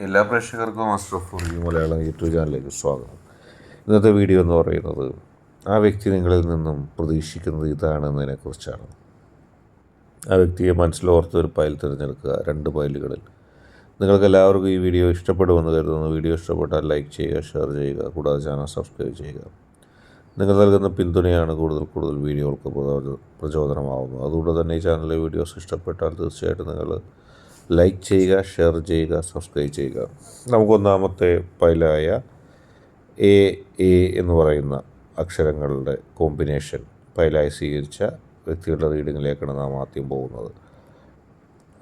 എല്ലാ പ്രേക്ഷകർക്കും അഷ്റഫ് മലയാളം യൂട്യൂബ് ചാനലിലേക്ക് സ്വാഗതം. ഇന്നത്തെ വീഡിയോ എന്ന് പറയുന്നത് ആ വ്യക്തി നിങ്ങളിൽ നിന്നും പ്രതീക്ഷിക്കുന്നത് ഇതാണെന്നതിനെക്കുറിച്ചാണ്. ആ വ്യക്തിയെ മനസ്സിലോർത്ത് ഒരു ഫയൽ തിരഞ്ഞെടുക്കുക. 2 ഫയലുകളിൽ നിങ്ങൾക്ക് എല്ലാവർക്കും ഈ വീഡിയോ ഇഷ്ടപ്പെടുമെന്ന് കരുതുന്നു. വീഡിയോ ഇഷ്ടപ്പെട്ടാൽ ലൈക്ക് ചെയ്യുക, ഷെയർ ചെയ്യുക, കൂടാതെ ചാനൽ സബ്സ്ക്രൈബ് ചെയ്യുക. നിങ്ങൾ നൽകുന്ന പിന്തുണയാണ് കൂടുതൽ വീഡിയോകൾക്ക് പ്രചോദനമാകുന്നത്. അതുകൊണ്ട് തന്നെ ഈ ചാനലിലെ വീഡിയോസ് ഇഷ്ടപ്പെട്ടാൽ തീർച്ചയായിട്ടും നിങ്ങൾ ലൈക്ക് ചെയ്യുക, ഷെയർ ചെയ്യുക, സബ്സ്ക്രൈബ് ചെയ്യുക. നമുക്കൊന്നാമത്തെ ഫയലായ എ എന്ന് പറയുന്ന അക്ഷരങ്ങളുടെ കോമ്പിനേഷൻ ഫയലായി സ്വീകരിച്ച വ്യക്തികളുടെ റീഡിങ്ങിലേക്കാണ് നാം ആദ്യം പോകുന്നത്.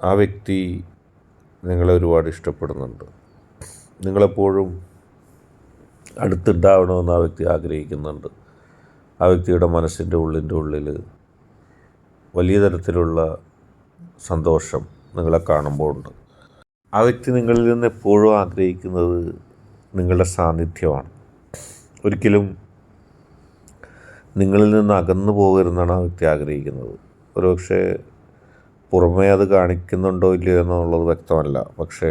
ആ വ്യക്തി നിങ്ങളെ ഒരുപാട് ഇഷ്ടപ്പെടുന്നുണ്ട്. നിങ്ങളെപ്പോഴും അടുത്തുണ്ടാവണമെന്ന് ആ വ്യക്തി ആഗ്രഹിക്കുന്നുണ്ട്. ആ വ്യക്തിയുടെ മനസ്സിൻ്റെ ഉള്ളിൽ വലിയ തരത്തിലുള്ള സന്തോഷം നിങ്ങളെ കാണുമ്പോൾ ഉണ്ട്. ആ വ്യക്തി നിങ്ങളിൽ നിന്ന് എപ്പോഴും ആഗ്രഹിക്കുന്നത് നിങ്ങളുടെ സാന്നിധ്യമാണ്. ഒരിക്കലും നിങ്ങളിൽ നിന്ന് അകന്നു പോകരുതെന്നാണ് ആ വ്യക്തി ആഗ്രഹിക്കുന്നത്. ഒരുപക്ഷെ പുറമേ അത് കാണിക്കുന്നുണ്ടോ ഇല്ലയോ എന്നുള്ളത് വ്യക്തമല്ല. പക്ഷേ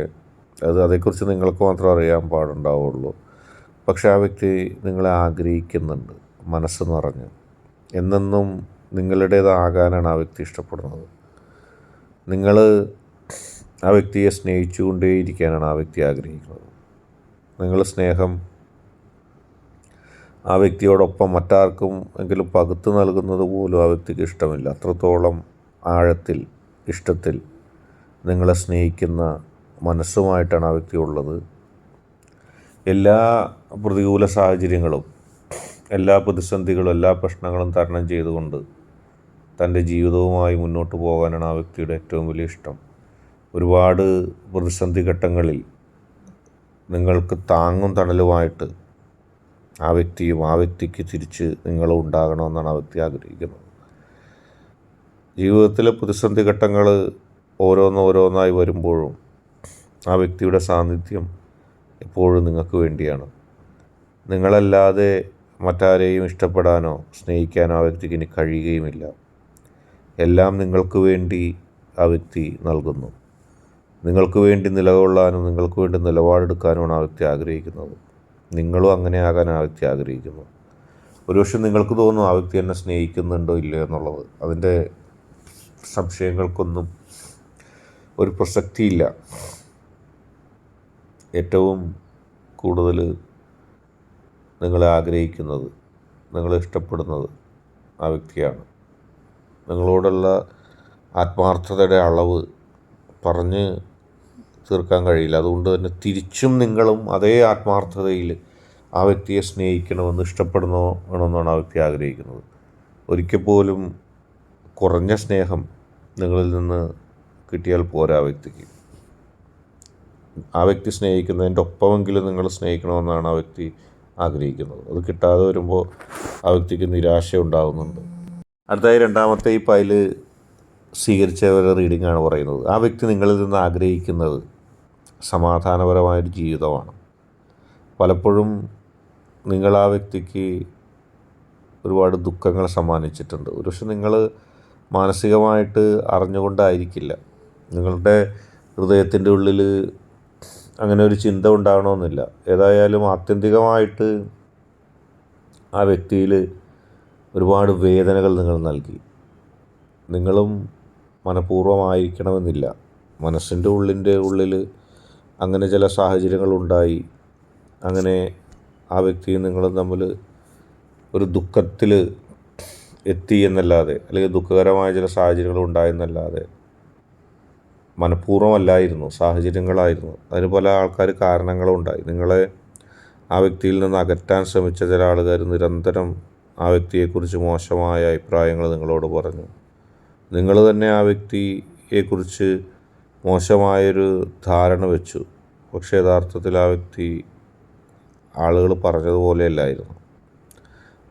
അതേക്കുറിച്ച് നിങ്ങൾക്ക് മാത്രം അറിയാൻ പാടുണ്ടാവുള്ളൂ. പക്ഷേ ആ വ്യക്തി നിങ്ങളെ ആഗ്രഹിക്കുന്നുണ്ട് മനസ്സ് നിറഞ്ഞ്. എന്നെന്നും നിങ്ങളുടേതാകാനാണ് ആ വ്യക്തി ഇഷ്ടപ്പെടുന്നത്. നിങ്ങൾ ആ വ്യക്തിയെ സ്നേഹിച്ചുകൊണ്ടേയിരിക്കാനാണ് ആ വ്യക്തി ആഗ്രഹിക്കുന്നത്. നിങ്ങളുടെ സ്നേഹം ആ വ്യക്തിയോടൊപ്പം മറ്റാർക്കും എങ്കിലും പകുത്ത് നൽകുന്നത് പോലും ആ വ്യക്തിക്ക് ഇഷ്ടമില്ല. അത്രത്തോളം ആഴത്തിൽ ഇഷ്ടത്തിൽ നിങ്ങളെ സ്നേഹിക്കുന്ന മനസ്സുമായിട്ടാണ് ആ വ്യക്തി ഉള്ളത്. എല്ലാ പ്രതികൂല സാഹചര്യങ്ങളും, എല്ലാ പ്രതിസന്ധികളും, എല്ലാ പ്രശ്നങ്ങളും തരണം ചെയ്തുകൊണ്ട് തൻ്റെ ജീവിതവുമായി മുന്നോട്ട് പോകാനാണ് ആ വ്യക്തിയുടെ ഏറ്റവും വലിയ ഇഷ്ടം. ഒരുപാട് പ്രതിസന്ധി ഘട്ടങ്ങളിൽ നിങ്ങൾക്ക് താങ്ങും തണലുമായിട്ട് ആ വ്യക്തിക്ക് തിരിച്ച് നിങ്ങളും ഉണ്ടാകണമെന്നാണ് ആ വ്യക്തി ആഗ്രഹിക്കുന്നത്. ജീവിതത്തിലെ പ്രതിസന്ധി ഘട്ടങ്ങൾ ഓരോന്നായി വരുമ്പോഴും ആ വ്യക്തിയുടെ സാന്നിധ്യം എപ്പോഴും നിങ്ങൾക്ക് വേണ്ടിയാണ്. നിങ്ങളല്ലാതെ മറ്റാരെയും ഇഷ്ടപ്പെടാനോ സ്നേഹിക്കാനോ ആ വ്യക്തിക്ക് ഇനി കഴിയുകയുമില്ല. എല്ലാം നിങ്ങൾക്ക് വേണ്ടി ആ വ്യക്തി നൽകുന്നു. നിങ്ങൾക്ക് വേണ്ടി നിലകൊള്ളാനും നിങ്ങൾക്ക് വേണ്ടി നിലപാടെടുക്കാനുമാണ് ആ വ്യക്തി ആഗ്രഹിക്കുന്നത്. നിങ്ങളും അങ്ങനെ ആകാൻ ആ വ്യക്തി ആഗ്രഹിക്കുന്നു. ഒരുപക്ഷെ നിങ്ങൾക്ക് തോന്നും ആ വ്യക്തി എന്നെ സ്നേഹിക്കുന്നുണ്ടോ ഇല്ലയോ എന്നുള്ളത്. അതിൻ്റെ സംശയങ്ങൾക്കൊന്നും ഒരു പ്രസക്തിയില്ല. ഏറ്റവും കൂടുതൽ നിങ്ങളെ ആഗ്രഹിക്കുന്നത്, നിങ്ങളെ ഇഷ്ടപ്പെടുന്നത് ആ വ്യക്തിയാണ്. നിങ്ങളോടുള്ള ആത്മാർത്ഥതയുടെ അളവ് പറഞ്ഞ് തീർക്കാൻ കഴിയില്ല. അതുകൊണ്ട് തന്നെ തിരിച്ചും നിങ്ങളും അതേ ആത്മാർത്ഥതയിൽ ആ വ്യക്തിയെ സ്നേഹിക്കണമെന്ന് ഇഷ്ടപ്പെടണമെന്നാണ് ആ വ്യക്തി ആഗ്രഹിക്കുന്നത്. ഒരിക്കൽ പോലും കുറഞ്ഞ സ്നേഹം നിങ്ങളിൽ നിന്ന് കിട്ടിയാൽ പോരാ ആ വ്യക്തിക്ക്. ആ വ്യക്തി സ്നേഹിക്കുന്നതിൻ്റെ ഒപ്പമെങ്കിലും നിങ്ങൾ സ്നേഹിക്കണമെന്നാണ് ആ വ്യക്തി ആഗ്രഹിക്കുന്നത്. അത് കിട്ടാതെ വരുമ്പോൾ ആ വ്യക്തിക്ക് നിരാശ ഉണ്ടാകുന്നുണ്ട്. അടുത്തായി രണ്ടാമത്തെ ഈ ഫയല് സ്വീകരിച്ചവരുടെ റീഡിങ്ങാണ് പറയുന്നത്. ആ വ്യക്തി നിങ്ങളിൽ നിന്ന് ആഗ്രഹിക്കുന്നത് സമാധാനപരമായൊരു ജീവിതമാണ്. പലപ്പോഴും നിങ്ങൾ ആ വ്യക്തിക്ക് ഒരുപാട് ദുഃഖങ്ങൾ സമ്മാനിച്ചിട്ടുണ്ട്. ഒരുപക്ഷെ നിങ്ങൾ മാനസികമായിട്ട് അറിഞ്ഞുകൊണ്ടായിരിക്കില്ല. നിങ്ങളുടെ ഹൃദയത്തിൻ്റെ ഉള്ളിൽ അങ്ങനെ ഒരു ചിന്ത ഉണ്ടാകണമെന്നില്ല. ഏതായാലും ആത്യന്തികമായിട്ട് ആ വ്യക്തിയിൽ ഒരുപാട് വേദനകൾ നിങ്ങൾ നൽകി. നിങ്ങളും മനഃപൂർവ്വമായിരിക്കണമെന്നില്ല. മനസ്സിൻ്റെ ഉള്ളിൽ അങ്ങനെ ചില സാഹചര്യങ്ങളുണ്ടായി. അങ്ങനെ ആ വ്യക്തിയും നിങ്ങളും തമ്മിൽ ഒരു ദുഃഖത്തിൽ എത്തി എന്നല്ലാതെ, അല്ലെങ്കിൽ ദുഃഖകരമായ ചില സാഹചര്യങ്ങൾ ഉണ്ടായെന്നല്ലാതെ മനഃപൂർവ്വമല്ലായിരുന്നു, സാഹചര്യങ്ങളായിരുന്നു. അതിന് പല ആൾക്കാർ കാരണങ്ങളും ഉണ്ടായി. നിങ്ങളെ ആ വ്യക്തിയിൽ നിന്ന് അകറ്റാൻ ശ്രമിച്ച ചില ആൾക്കാർ നിരന്തരം ആ വ്യക്തിയെക്കുറിച്ച് മോശമായ അഭിപ്രായങ്ങൾ നിങ്ങളോട് പറഞ്ഞു. നിങ്ങൾ തന്നെ ആ വ്യക്തിയെക്കുറിച്ച് മോശമായൊരു ധാരണ വെച്ചു. പക്ഷേ യഥാർത്ഥത്തിൽ ആ വ്യക്തി ആളുകൾ പറഞ്ഞതുപോലെയല്ലായിരുന്നു.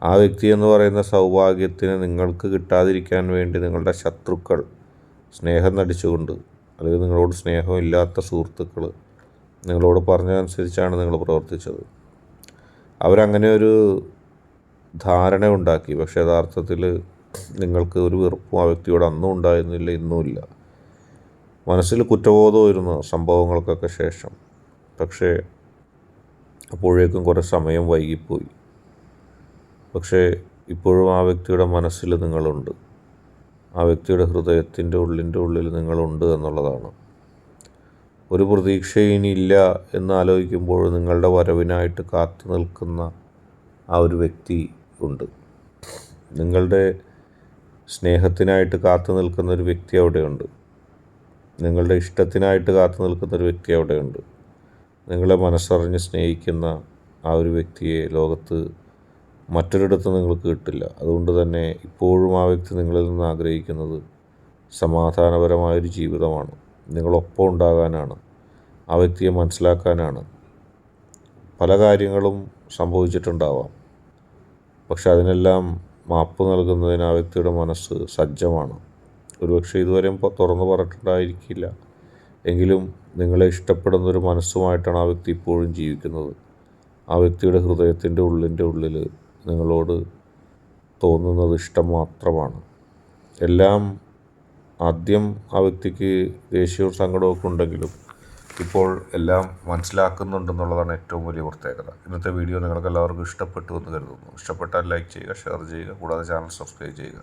ആ വ്യക്തി എന്ന് പറയുന്ന സൗഭാഗ്യത്തിന് നിങ്ങൾക്ക് കിട്ടാതിരിക്കാൻ വേണ്ടി നിങ്ങളുടെ ശത്രുക്കൾ സ്നേഹം നടിച്ചുകൊണ്ട്, അല്ലെങ്കിൽ നിങ്ങളോട് സ്നേഹമില്ലാത്ത സുഹൃത്തുക്കൾ നിങ്ങളോട് പറഞ്ഞതനുസരിച്ചാണ് നിങ്ങൾ പ്രവർത്തിച്ചത്. അവരങ്ങനെ ഒരു ധാരണ ഉണ്ടാക്കി. പക്ഷേ യഥാർത്ഥത്തിൽ നിങ്ങൾക്ക് ഒരു വെറുപ്പും ആ വ്യക്തിയോട് അന്നും ഉണ്ടായിരുന്നില്ല, ഇന്നുമില്ല. മനസ്സിൽ കുറ്റബോധമായിരുന്നു സംഭവങ്ങൾക്കൊക്കെ ശേഷം. പക്ഷേ അപ്പോഴേക്കും കുറേ സമയം വൈകിപ്പോയി. പക്ഷേ ഇപ്പോഴും ആ വ്യക്തിയുടെ മനസ്സിൽ നിങ്ങളുണ്ട്, ആ വ്യക്തിയുടെ ഹൃദയത്തിൻ്റെ ഉള്ളിൽ നിങ്ങളുണ്ട് എന്നുള്ളതാണ്. ഒരു പ്രതീക്ഷയും ഇനിയില്ല എന്നാലോചിക്കുമ്പോൾ നിങ്ങളുടെ വരവിനായിട്ട് കാത്തു നിൽക്കുന്ന ആ ഒരു വ്യക്തി ഉണ്ട്. നിങ്ങളുടെ സ്നേഹത്തിനായിട്ട് കാത്തു നിൽക്കുന്ന ഒരു വ്യക്തി അവിടെയുണ്ട്. നിങ്ങളുടെ ഇഷ്ടത്തിനായിട്ട് കാത്തു നിൽക്കുന്ന ഒരു വ്യക്തി അവിടെയുണ്ട്. നിങ്ങളെ മനസ്സറിഞ്ഞ് സ്നേഹിക്കുന്ന ആ ഒരു വ്യക്തിയെ ലോകത്ത് മറ്റൊരിടത്ത് നിങ്ങൾക്ക് കിട്ടില്ല. അതുകൊണ്ട് തന്നെ ഇപ്പോഴും ആ വ്യക്തി നിങ്ങളിൽ നിന്ന് ആഗ്രഹിക്കുന്നത് സമാധാനപരമായൊരു ജീവിതമാണ്. നിങ്ങളൊപ്പം ഉണ്ടാകാനാണ്, ആ വ്യക്തിയെ മനസ്സിലാക്കാനാണ്. പല കാര്യങ്ങളും സംഭവിച്ചിട്ടുണ്ടാവാം, പക്ഷെ അതിനെല്ലാം മാപ്പ് നൽകുന്നതിന് ആ വ്യക്തിയുടെ മനസ്സ് സജ്ജമാണ്. ഒരുപക്ഷെ ഇതുവരെയും തുറന്നു പറഞ്ഞിട്ടുണ്ടായിരിക്കില്ല, എങ്കിലും നിങ്ങളെ ഇഷ്ടപ്പെടുന്നൊരു മനസ്സുമായിട്ടാണ് ആ വ്യക്തി ഇപ്പോഴും ജീവിക്കുന്നത്. ആ വ്യക്തിയുടെ ഹൃദയത്തിൻ്റെ ഉള്ളിൽ നിങ്ങളോട് തോന്നുന്നത് ഇഷ്ടം മാത്രമാണ്. എല്ലാം ആദ്യം ആ വ്യക്തിക്ക് ദേഷ്യവും സങ്കടമൊക്കെ ഉണ്ടെങ്കിലും ഇപ്പോൾ എല്ലാം മനസ്സിലാക്കുന്നുണ്ടെന്നുള്ളതാണ് ഏറ്റവും വലിയ പ്രത്യേകത. ഇന്നത്തെ വീഡിയോ നിങ്ങൾക്ക് എല്ലാവർക്കും ഇഷ്ടപ്പെട്ടു എന്ന് കരുതുന്നു. ഇഷ്ടപ്പെട്ടാൽ ലൈക്ക് ചെയ്യുക, ഷെയർ ചെയ്യുക, കൂടാതെ ചാനൽ സബ്സ്ക്രൈബ് ചെയ്യുക.